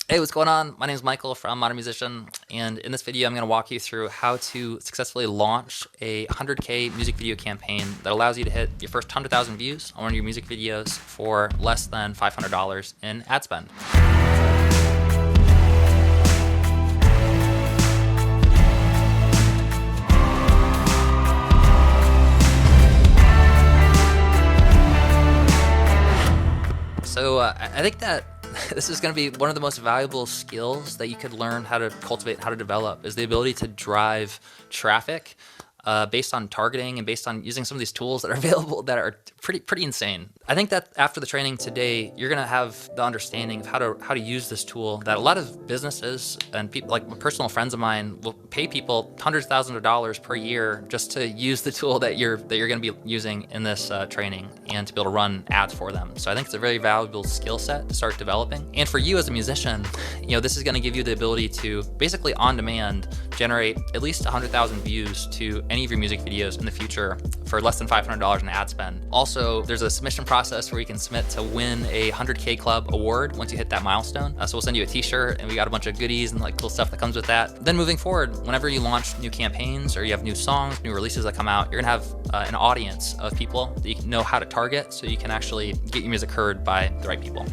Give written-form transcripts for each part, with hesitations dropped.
Hey, what's going on? My name is Michael from Modern Musician, and in this video I'm going to walk you through how to successfully launch a 100K music video campaign that allows you to hit your first 100,000 views on one of your music videos for less than $500 in ad spend. So I think that this is going to be one of the most valuable skills that you could learn how to cultivate, how to develop, is the ability to drive traffic based on targeting and based on using some of these tools that are available that are pretty insane. I think that after the training today, you're gonna have the understanding of how to use this tool that a lot of businesses and people, like personal friends of mine, will pay people hundreds of thousands of dollars per year just to use the tool that you're gonna be using in this training and to be able to run ads for them. So I think it's a very valuable skill set to start developing. And for you as a musician, this is gonna give you the ability to basically on demand generate at least 100,000 views to any of your music videos in the future for less than $500 in ad spend. Also, there's a submission process where you can submit to win a 100K Club award once you hit that milestone. So we'll send you a t-shirt and we got a bunch of goodies and like cool stuff that comes with that. Then moving forward, whenever you launch new campaigns or you have new songs, new releases that come out, you're gonna have an audience of people that you can know how to target so you can actually get your music heard by the right people.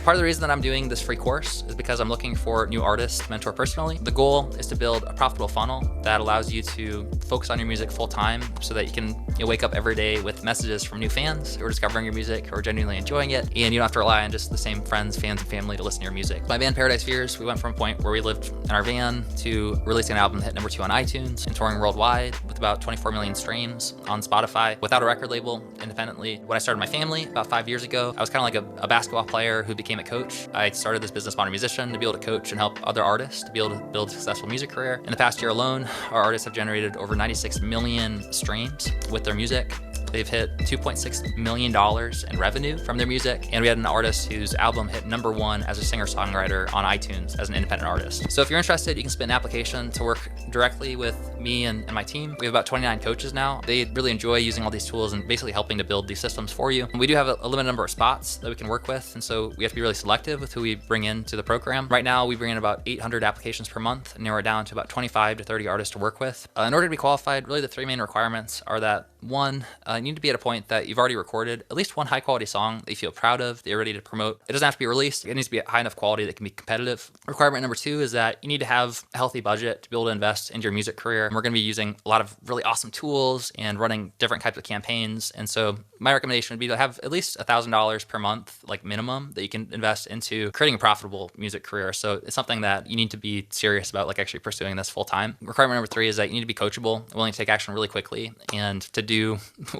Part of the reason that I'm doing this free course is because I'm looking for new artists to mentor personally. The goal is to build a profitable funnel that allows you to focus on your music full time so that you can wake up every day with messages from new fans who are discovering your music, who are genuinely enjoying it, and you don't have to rely on just the same friends, fans, and family to listen to your music. My band Paradise Fears, we went from a point where we lived in our van to releasing an album that hit #2 on iTunes and touring worldwide with about 24 million streams on Spotify without a record label, independently. When I started my family about 5 years ago, I was kind of like a basketball player who became a coach. I started this business, Modern Musician, to be able to coach and help other artists to be able to build a successful music career. In the past year alone, our artists have generated over 96 million streams with their music. They've hit $2.6 million in revenue from their music. And we had an artist whose album hit #1 as a singer-songwriter on iTunes as an independent artist. So if you're interested, you can submit an application to work directly with me and my team. We have about 29 coaches now. They really enjoy using all these tools and basically helping to build these systems for you. And we do have a limited number of spots that we can work with. And so we have to be really selective with who we bring into the program. Right now, we bring in about 800 applications per month and narrow it down to about 25 to 30 artists to work with. In order to be qualified, really the three main requirements are that one, you need to be at a point that you've already recorded at least one high quality song that you feel proud of, that you're ready to promote. It doesn't have to be released. It needs to be at high enough quality that can be competitive. Requirement number two is that you need to have a healthy budget to be able to invest into your music career. And we're going to be using a lot of really awesome tools and running different types of campaigns. And so my recommendation would be to have at least $1,000 per month, like minimum, that you can invest into creating a profitable music career. So it's something that you need to be serious about, like actually pursuing this full time. Requirement number three is that you need to be coachable, willing to take action really quickly, and to do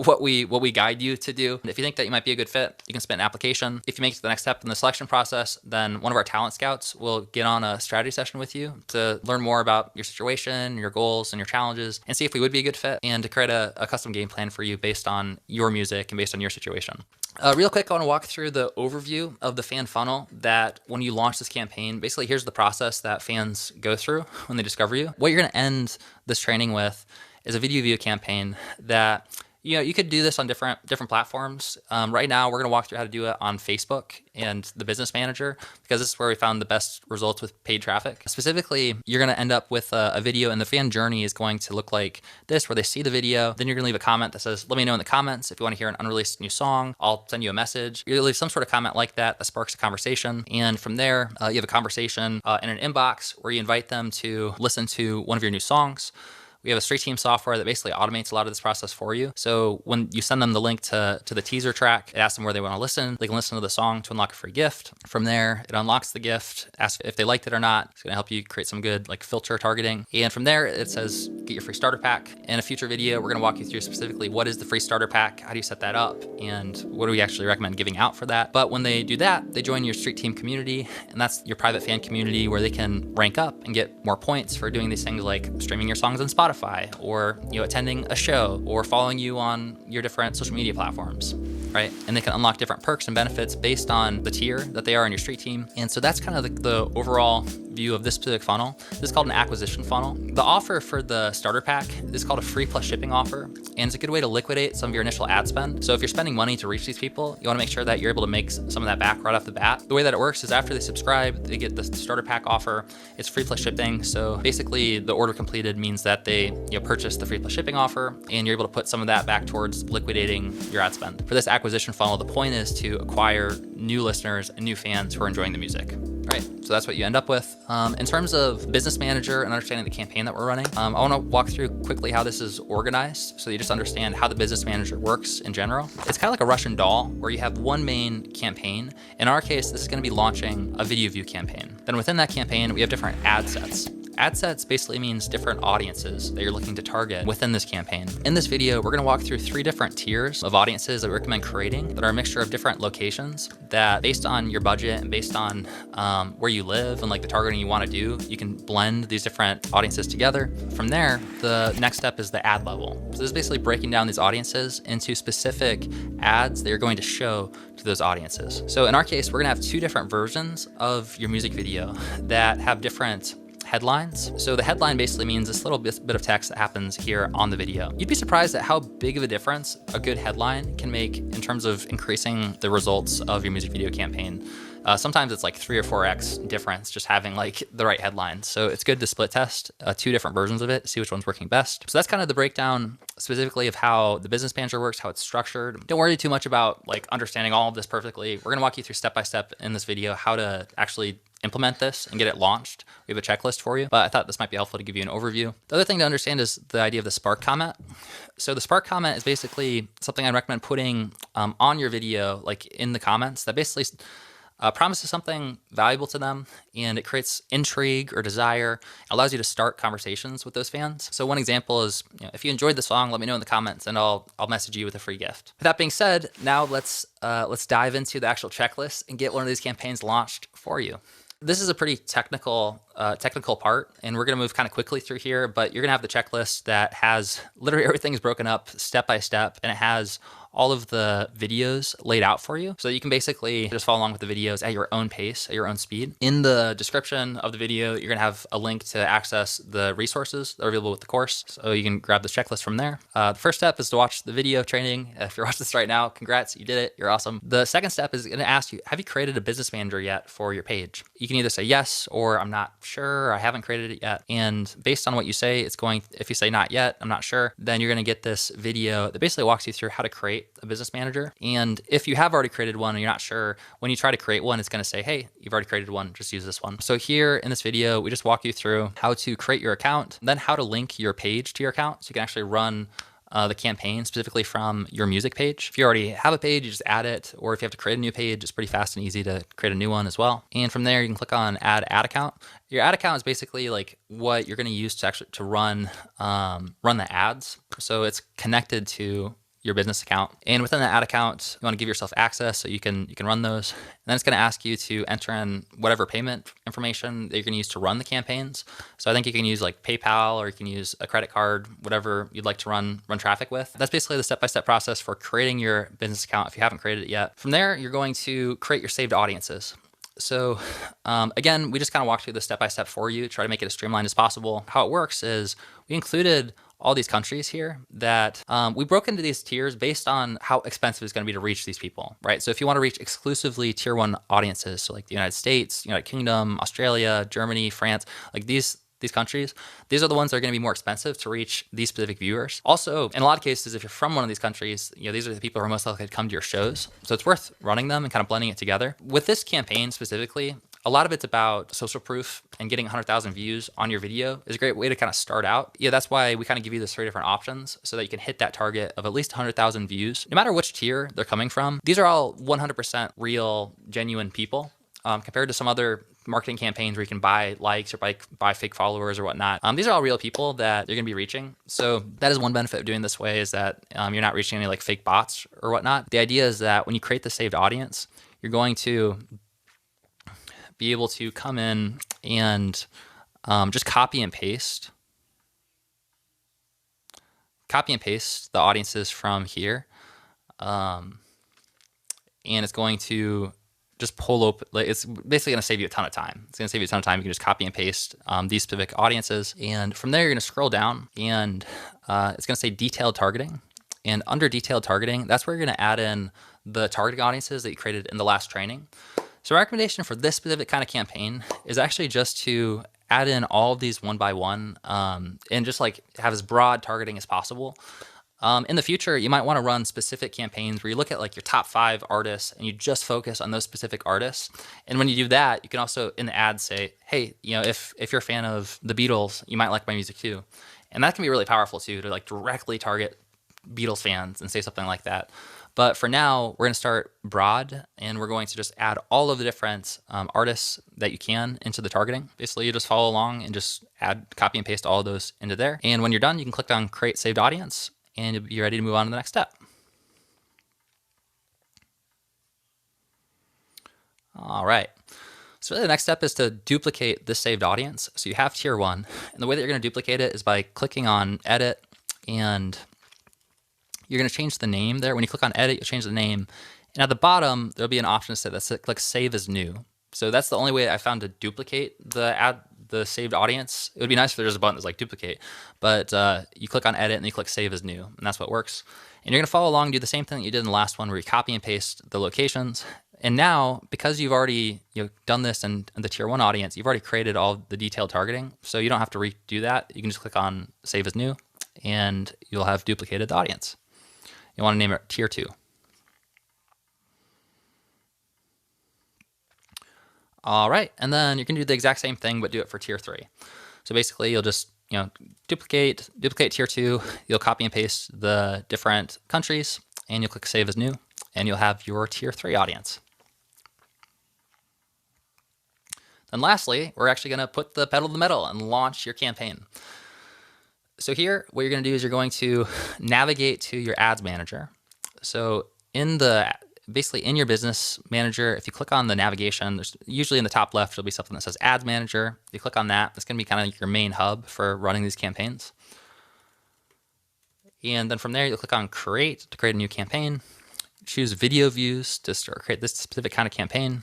what we guide you to do. If you think that you might be a good fit, you can submit an application. If you make it to the next step in the selection process, then one of our talent scouts will get on a strategy session with you to learn more about your situation, your goals, and your challenges, and see if we would be a good fit, and to create a custom game plan for you based on your music and based on your situation. Real quick, I want to walk through the overview of the fan funnel that when you launch this campaign, basically here's the process that fans go through when they discover you. What you're going to end this training with is a video view campaign that you could do this on different platforms. Right now, we're going to walk through how to do it on Facebook and the Business Manager, because this is where we found the best results with paid traffic. Specifically, you're going to end up with a video, and the fan journey is going to look like this, where they see the video. Then you're going to leave a comment that says, let me know in the comments if you want to hear an unreleased new song. I'll send you a message. You leave some sort of comment like that sparks a conversation. And from there, you have a conversation in an inbox where you invite them to listen to one of your new songs. We have a Street Team software that basically automates a lot of this process for you. So when you send them the link to the teaser track, it asks them where they want to listen. They can listen to the song to unlock a free gift. From there, it unlocks the gift, asks if they liked it or not. It's going to help you create some good filter targeting. And from there, it says, get your free starter pack. In a future video, we're going to walk you through specifically what is the free starter pack, how do you set that up, and what do we actually recommend giving out for that. But when they do that, they join your Street Team community, and that's your private fan community where they can rank up and get more points for doing these things like streaming your songs on Spotify, or attending a show, or following you on your different social media platforms, right? And they can unlock different perks and benefits based on the tier that they are in your Street Team. And so that's kind of the overall view of this specific funnel. This is called an acquisition funnel. The offer for the starter pack is called a free plus shipping offer, and it's a good way to liquidate some of your initial ad spend. So if you're spending money to reach these people, you want to make sure that you're able to make some of that back right off the bat. The way that it works is after they subscribe, they get the starter pack offer. It's free plus shipping. So basically the order completed means that they purchase the free plus shipping offer, and you're able to put some of that back towards liquidating your ad spend. For this acquisition funnel, the point is to acquire new listeners and new fans who are enjoying the music. Right, so that's what you end up with. In terms of business manager and understanding the campaign that we're running, I want to walk through quickly how this is organized so you just understand how the business manager works in general. It's kind of like a Russian doll where you have one main campaign. In our case, this is going to be launching a video view campaign. Then within that campaign, we have different ad sets. Ad sets basically means different audiences that you're looking to target within this campaign. In this video, we're gonna walk through 3 different tiers of audiences that we recommend creating that are a mixture of different locations that based on your budget and based on where you live and like the targeting you wanna do, you can blend these different audiences together. From there, the next step is the ad level. So this is basically breaking down these audiences into specific ads that you're going to show to those audiences. So in our case, we're gonna have 2 different versions of your music video that have different headlines. So the headline basically means this little bit of text that happens here on the video. You'd be surprised at how big of a difference a good headline can make in terms of increasing the results of your music video campaign. Sometimes it's like 3 or 4x difference just having like the right headline. So it's good to split test 2 different versions of it, see which one's working best. So that's kind of the breakdown specifically of how the business manager works, how it's structured. Don't worry too much about like understanding all of this perfectly. We're gonna walk you through step by step in this video how to actually implement this and get it launched. We have a checklist for you, but I thought this might be helpful to give you an overview. The other thing to understand is the idea of the spark comment. So the spark comment is basically something I recommend putting on your video, like in the comments, that basically promises something valuable to them, and it creates intrigue or desire, allows you to start conversations with those fans. So one example is, if you enjoyed the song, let me know in the comments and I'll message you with a free gift. With that being said, now let's dive into the actual checklist and get one of these campaigns launched for you. This is a pretty technical part, and we're gonna move kind of quickly through here, but you're gonna have the checklist that has literally everything is broken up step by step, and it has all of the videos laid out for you. So you can basically just follow along with the videos at your own pace, at your own speed. In the description of the video, you're gonna have a link to access the resources that are available with the course. So you can grab this checklist from there. The first step is to watch the video training. If you're watching this right now, congrats, you did it, you're awesome. The second step is gonna ask you, have you created a business manager yet for your page? You can either say yes, or I'm not sure, or I haven't created it yet. And based on what you say, if you say not yet, I'm not sure, then you're gonna get this video that basically walks you through how to create a business manager. And if you have already created one and you're not sure, when you try to create one, it's going to say, hey, you've already created one, just use this one. So here in this video, we just walk you through how to create your account, then how to link your page to your account so you can actually run the campaign specifically from your music page. If you already have a page, you just add it, or if you have to create a new page, it's pretty fast and easy to create a new one as well. And from there, you can click on add ad account. Your ad account is basically like what you're going to use to actually run the ads. So it's connected to your business account. And within the ad account, you want to give yourself access so you can run those. And then it's going to ask you to enter in whatever payment information that you're going to use to run the campaigns. So I think you can use like PayPal, or you can use a credit card, whatever you'd like to run traffic with. That's basically the step-by-step process for creating your business account if you haven't created it yet. From there, you're going to create your saved audiences. So again, we just kind of walked through the step-by-step for you, try to make it as streamlined as possible. How it works is we included all these countries here that we broke into these tiers based on how expensive it's going to be to reach these people, right? So if you want to reach exclusively tier 1 audiences, so like the United States, United Kingdom, Australia, Germany, France, like these countries, these are the ones that are going to be more expensive to reach these specific viewers. Also, in a lot of cases, if you're from one of these countries, these are the people who are most likely to come to your shows. So it's worth running them and kind of blending it together. With this campaign specifically, a lot of it's about social proof, and getting 100,000 views on your video is a great way to kind of start out. Yeah, that's why we kind of give you those 3 different options so that you can hit that target of at least 100,000 views. No matter which tier they're coming from, these are all 100% real, genuine people compared to some other marketing campaigns where you can buy likes or buy fake followers or whatnot. These are all real people that you're gonna be reaching. So that is one benefit of doing this way, is that you're not reaching any like fake bots or whatnot. The idea is that when you create the saved audience, you're going to be able to come in and just copy and paste the audiences from here. And it's going to just pull open, like it's basically going to save you a ton of time. It's going to save you a ton of time. You can just copy and paste these specific audiences. And from there, you're going to scroll down and it's going to say detailed targeting. And under detailed targeting, that's where you're going to add in the targeting audiences that you created in the last training. So our recommendation for this specific kind of campaign is actually just to add in all of these one by one and just like have as broad targeting as possible. In the future, you might want to run specific campaigns where you look at like your top 5 artists and you just focus on those specific artists. And when you do that, you can also in the ad say, hey, you know, if you're a fan of the Beatles, you might like my music too. And that can be really powerful too, to like directly target Beatles fans and say something like that. But for now, we're going to start broad and we're going to just add all of the different artists that you can into the targeting. Basically, you just follow along and just add, copy and paste all of those into there. And when you're done, you can click on Create Saved Audience and you'll be ready to move on to the next step. All right. So really the next step is to duplicate this saved audience. So you have tier 1, and the way that you're going to duplicate it is by clicking on Edit, and you're going to change the name there. When you click on Edit, you'll change the name. And at the bottom, there'll be an option to say click Save as New. So that's the only way I found to duplicate the saved audience. It would be nice if there's a button that's like duplicate, but you click on Edit and you click Save as New, and that's what works. And you're going to follow along and do the same thing that you did in the last one where you copy and paste the locations. And now, because you've already done this in the tier 1 audience, you've already created all the detailed targeting, so you don't have to redo that. You can just click on Save as New, and you'll have duplicated the audience. You want to name it tier 2. All right, and then you can do the exact same thing, but do it for tier 3. So basically, you'll just duplicate tier 2. You'll copy and paste the different countries, and you'll click Save as New, and you'll have your tier 3 audience. And lastly, we're actually going to put the pedal to the metal and launch your campaign. So here, what you're going to do is you're going to navigate to your ads manager. So basically in your business manager, if you click on the navigation, there's usually in the top left, there'll be something that says ads manager. You click on that, it's going to be kind of your main hub for running these campaigns. And then from there, you'll click on create to create a new campaign. Choose video views to create this specific kind of campaign.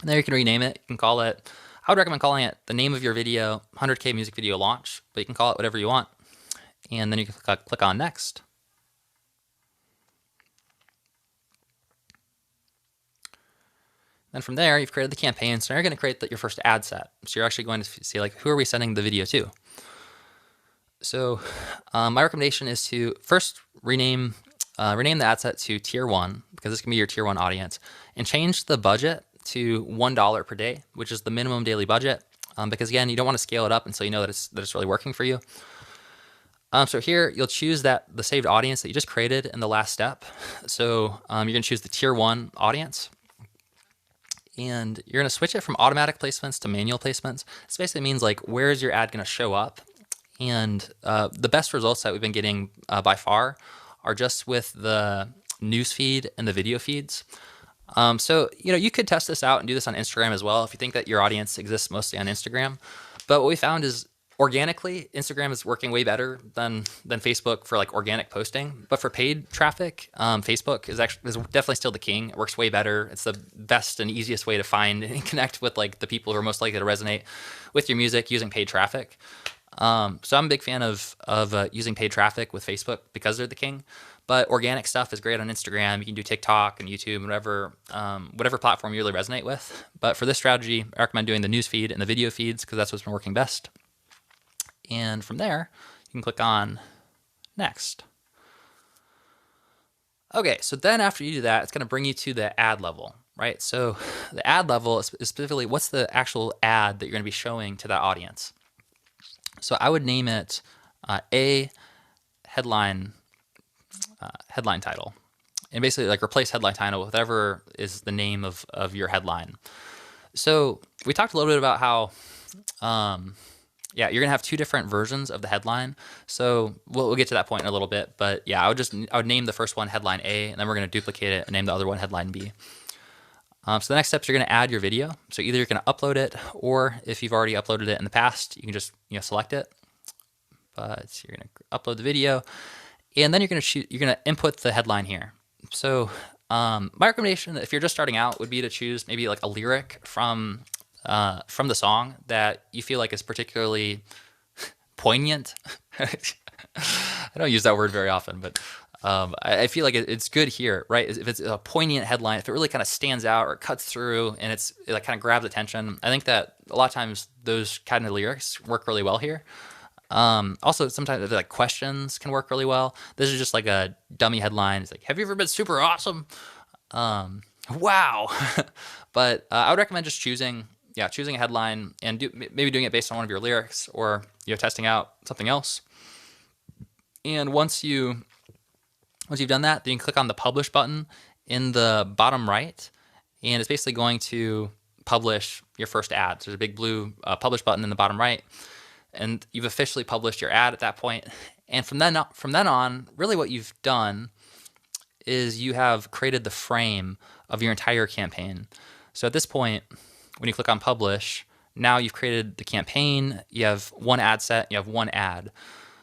And there you can rename it. You can call it, I would recommend calling it the name of your video, 100K music video launch, but you can call it whatever you want. And then you can click on next. Then from there, you've created the campaign. So now you're going to create your first ad set. So you're actually going to see like, who are we sending the video to? So my recommendation is to first rename the ad set to tier 1, because this can be your tier 1 audience, and change the budget to $1 per day, which is the minimum daily budget. Because again, you don't want to scale it up until you know that it's really working for you. So here you'll choose the saved audience that you just created in the last step. So you're going to choose the tier 1 audience. And you're going to switch it from automatic placements to manual placements. This basically means like, where is your ad going to show up? And the best results that we've been getting by far are just with the news feed and the video feeds. So, you could test this out and do this on Instagram as well if you think that your audience exists mostly on Instagram. But what we found is organically, Instagram is working way better than Facebook for like organic posting. But for paid traffic, Facebook is definitely still the king. It works way better. It's the best and easiest way to find and connect with like the people who are most likely to resonate with your music using paid traffic. So I'm a big fan of using paid traffic with Facebook because they're the king. But organic stuff is great on Instagram. You can do TikTok and YouTube and whatever platform you really resonate with. But for this strategy, I recommend doing the news feed and the video feeds because that's what's been working best. And from there, you can click on next. Okay, so then after you do that, it's going to bring you to the ad level, right? So the ad level is specifically what's the actual ad that you're going to be showing to that audience. So I would name it a headline title, and basically like replace headline title with whatever is the name of your headline. So we talked a little bit about how you're gonna have 2 different versions of the headline. So we'll get to that point in a little bit, but yeah, I would name the first one headline A, and then we're gonna duplicate it and name the other one headline B. So the next step is you're gonna add your video. So either you're gonna upload it, or if you've already uploaded it in the past, you can just select it. But you're gonna upload the video, and then you're gonna input the headline here. So My recommendation, if you're just starting out, would be to choose maybe like a lyric from the song that you feel like is particularly poignant. I don't use that word very often, but I feel like it's good here, right? If it's a poignant headline, if it really kind of stands out or cuts through and it like kind of grabs attention, I think that a lot of times those kind of lyrics work really well here. Also, sometimes like questions can work really well. This is just like a dummy headline. It's like, have you ever been super awesome? Wow. But I would recommend just choosing a headline and maybe doing it based on one of your lyrics, or testing out something else. And once you've done that, then you can click on the publish button in the bottom right, and it's basically going to publish your first ad. So there's a big blue publish button in the bottom right, and you've officially published your ad at that point. And from then on, really what you've done is you have created the frame of your entire campaign. So at this point, when you click on publish, now you've created the campaign, you have one ad set, you have one ad.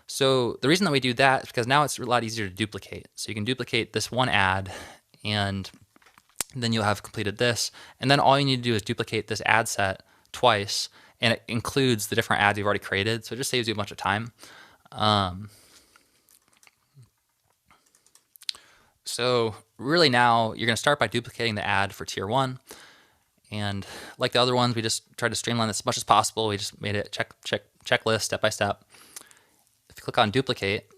So the reason that we do that is because now it's a lot easier to duplicate. So you can duplicate this one ad, and then you'll have completed this. And then all you need to do is duplicate this ad set twice, and it includes the different ads you've already created. So it just saves you a bunch of time. So really now you're going to start by duplicating the ad for tier 1. And like the other ones, we just tried to streamline this as much as possible. We just made it checklist step by step. If you click on duplicate,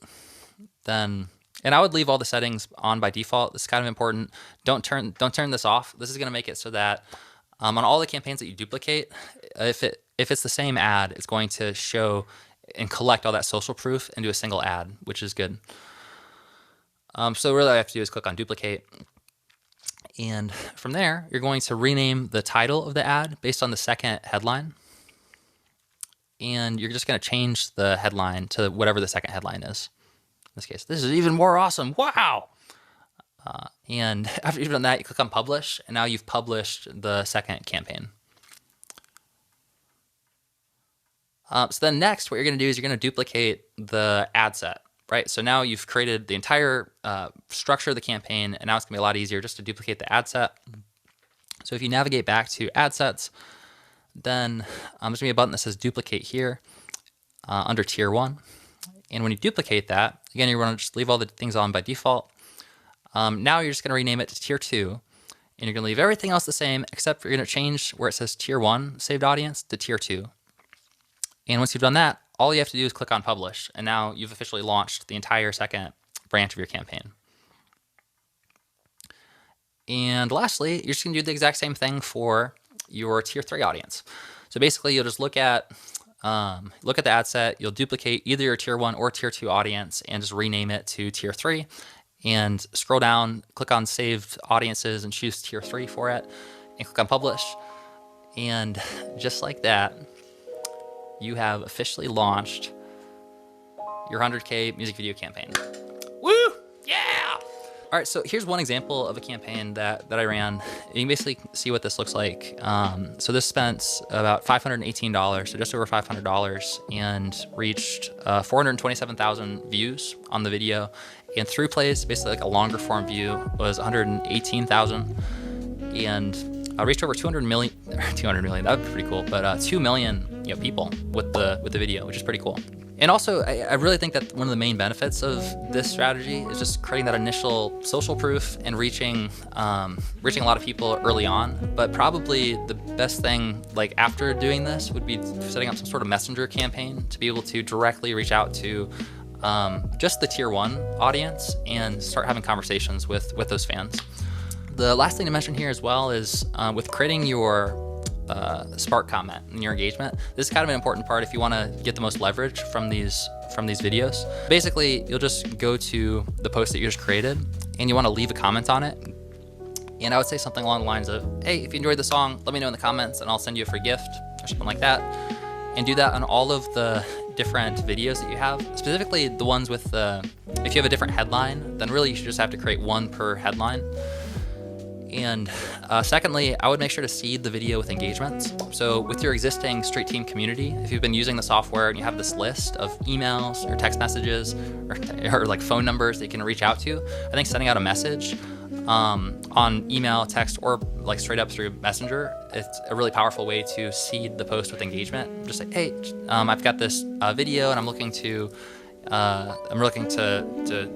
then, and I would leave all the settings on by default. This is kind of important. Don't turn this off. This is going to make it so that on all the campaigns that you duplicate, if it's the same ad, it's going to show and collect all that social proof into a single ad, which is good. So really all you have to do is click on duplicate. And from there, you're going to rename the title of the ad based on the second headline. And you're just going to change the headline to whatever the second headline is. In this case, this is even more awesome. Wow. And after you've done that, you click on publish, and now you've published the second campaign. So then next, what you're going to do is you're going to duplicate the ad set, right? So now you've created the entire structure of the campaign, and now it's going to be a lot easier just to duplicate the ad set. So if you navigate back to ad sets, then there's going to be a button that says duplicate here under tier 1. And when you duplicate that, again, you're going to just leave all the things on by default. Now you're just going to rename it to tier 2, and you're going to leave everything else the same, except you're going to change where it says tier 1 saved audience to tier 2. And once you've done that, all you have to do is click on publish, and now you've officially launched the entire second branch of your campaign. And lastly, you're just going to do the exact same thing for your tier 3 audience. So basically, you'll just look at the ad set, you'll duplicate either your tier 1 or tier 2 audience and just rename it to tier 3, and scroll down, click on saved audiences and choose tier 3 for it, and click on publish. And just like that, you have officially launched your 100K music video campaign. Woo! Yeah! All right, so here's one example of a campaign that I ran. You can basically see what this looks like. So this spent about $518, so just over $500, and reached 427,000 views on the video. And through plays, basically like a longer form view, was 118,000, and reached over 200 million, that would be pretty cool, but 2 million people with the video, which is pretty cool. And also, I really think that one of the main benefits of this strategy is just creating that initial social proof and reaching a lot of people early on. But probably the best thing, like after doing this, would be setting up some sort of messenger campaign to be able to directly reach out to just the tier 1 audience and start having conversations with those fans. The last thing to mention here as well is with creating your Spark comment and your engagement. This is kind of an important part if you want to get the most leverage from these videos. Basically, you'll just go to the post that you just created, and you want to leave a comment on it. And I would say something along the lines of, hey, if you enjoyed the song, let me know in the comments and I'll send you a free gift or something like that. And do that on all of the different videos that you have, specifically the ones with if you have a different headline, then really you should just have to create one per headline. And secondly, I would make sure to seed the video with engagements. So with your existing Street Team community, if you've been using the software and you have this list of emails or text messages or like phone numbers that you can reach out to, I think sending out a message on email, text, or like straight up through Messenger. It's a really powerful way to seed the post with engagement. Just say, hey, I've got this video and I'm looking to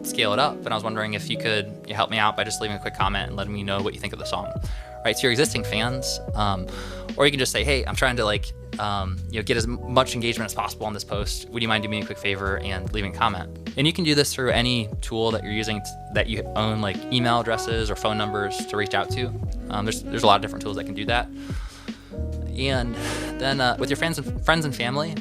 scale it up, and I was wondering if you could help me out by just leaving a quick comment and letting me know what you think of the song. Right, to your existing fans, or you can just say, hey, I'm trying to get as much engagement as possible on this post. Would you mind doing me a quick favor and leaving a comment? And you can do this through any tool that you're using that you own, like email addresses or phone numbers to reach out to. There's a lot of different tools that can do that. And then with your friends and family,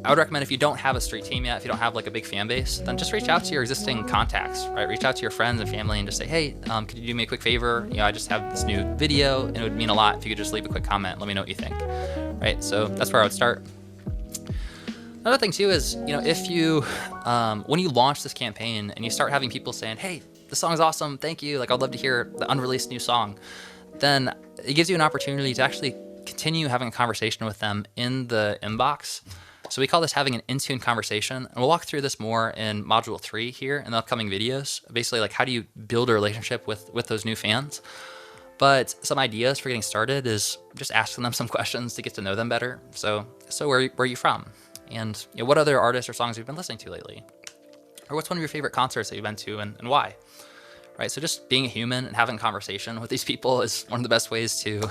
I would recommend, if you don't have a street team yet, if you don't have like a big fan base, then just reach out to your existing contacts, right? Reach out to your friends and family and just say, hey, could you do me a quick favor? I just have this new video and it would mean a lot if you could just leave a quick comment. Let me know what you think, right? So that's where I would start. Another thing too is, if you, when you launch this campaign and you start having people saying, hey, this song is awesome, thank you, like I'd love to hear the unreleased new song, then it gives you an opportunity to actually continue having a conversation with them in the inbox. So we call this having an in-tune conversation, and we'll walk through this more in module 3 here in the upcoming videos. Basically, like, how do you build a relationship with those new fans? But some ideas for getting started is just asking them some questions to get to know them better. So where are you from? And what other artists or songs have you been listening to lately? Or what's one of your favorite concerts that you've been to and why? Right, so just being a human and having a conversation with these people is one of the best ways to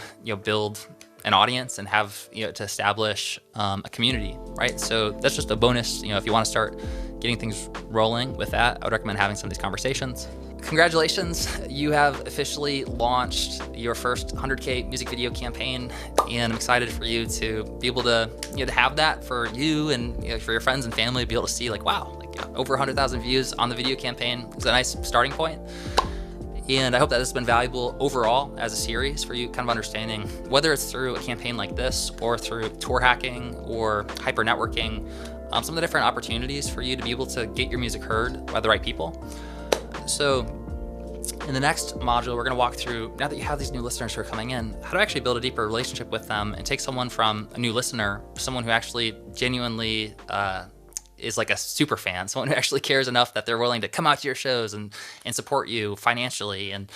build an audience and have to establish a community, right? So that's just a bonus. If you want to start getting things rolling with that, I would recommend having some of these conversations. Congratulations, you have officially launched your first 100K music video campaign, and I'm excited for you to be able to to have that for you and for your friends and family, to be able to see like, wow, over 100,000 views on the video campaign is a nice starting point. And I hope that this has been valuable overall as a series for you, kind of understanding whether it's through a campaign like this or through tour hacking or hyper networking, some of the different opportunities for you to be able to get your music heard by the right people. So in the next module, we're going to walk through, now that you have these new listeners who are coming in, how to actually build a deeper relationship with them and take someone from a new listener, someone who actually genuinely is like a super fan, someone who actually cares enough that they're willing to come out to your shows and support you financially and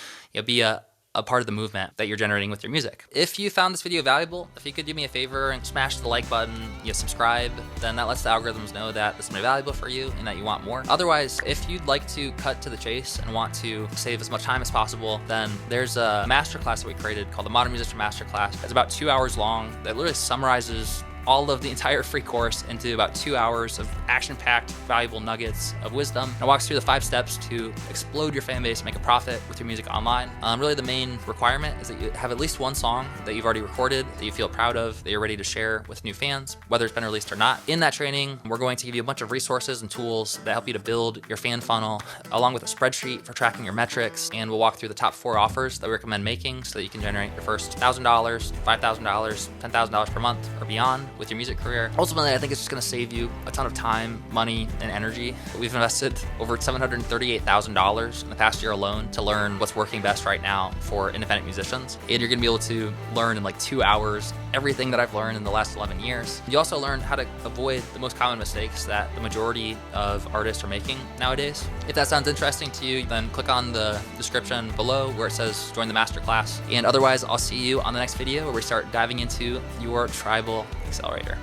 be a part of the movement that you're generating with your music. If you found this video valuable, if you could do me a favor and smash the like button, subscribe, then that lets the algorithms know that this is valuable for you and that you want more. Otherwise, if you'd like to cut to the chase and want to save as much time as possible, then there's a masterclass that we created called the Modern Musician Masterclass. It's about 2 hours long that literally summarizes all of the entire free course into about 2 hours of action-packed, valuable nuggets of wisdom. And it walks through the 5 steps to explode your fan base, make a profit with your music online. Really the main requirement is that you have at least one song that you've already recorded, that you feel proud of, that you're ready to share with new fans, whether it's been released or not. In that training, we're going to give you a bunch of resources and tools that help you to build your fan funnel, along with a spreadsheet for tracking your metrics. And we'll walk through the top 4 offers that we recommend making so that you can generate your first $1,000, $5,000, $10,000 per month or beyond with your music career. Ultimately, I think it's just going to save you a ton of time, money, and energy. We've invested over $738,000 in the past year alone to learn what's working best right now for independent musicians. And you're going to be able to learn in like 2 hours everything that I've learned in the last 11 years. You also learn how to avoid the most common mistakes that the majority of artists are making nowadays. If that sounds interesting to you, then click on the description below where it says join the masterclass. And otherwise, I'll see you on the next video where we start diving into your tribal accelerator.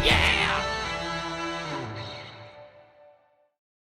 Yeah!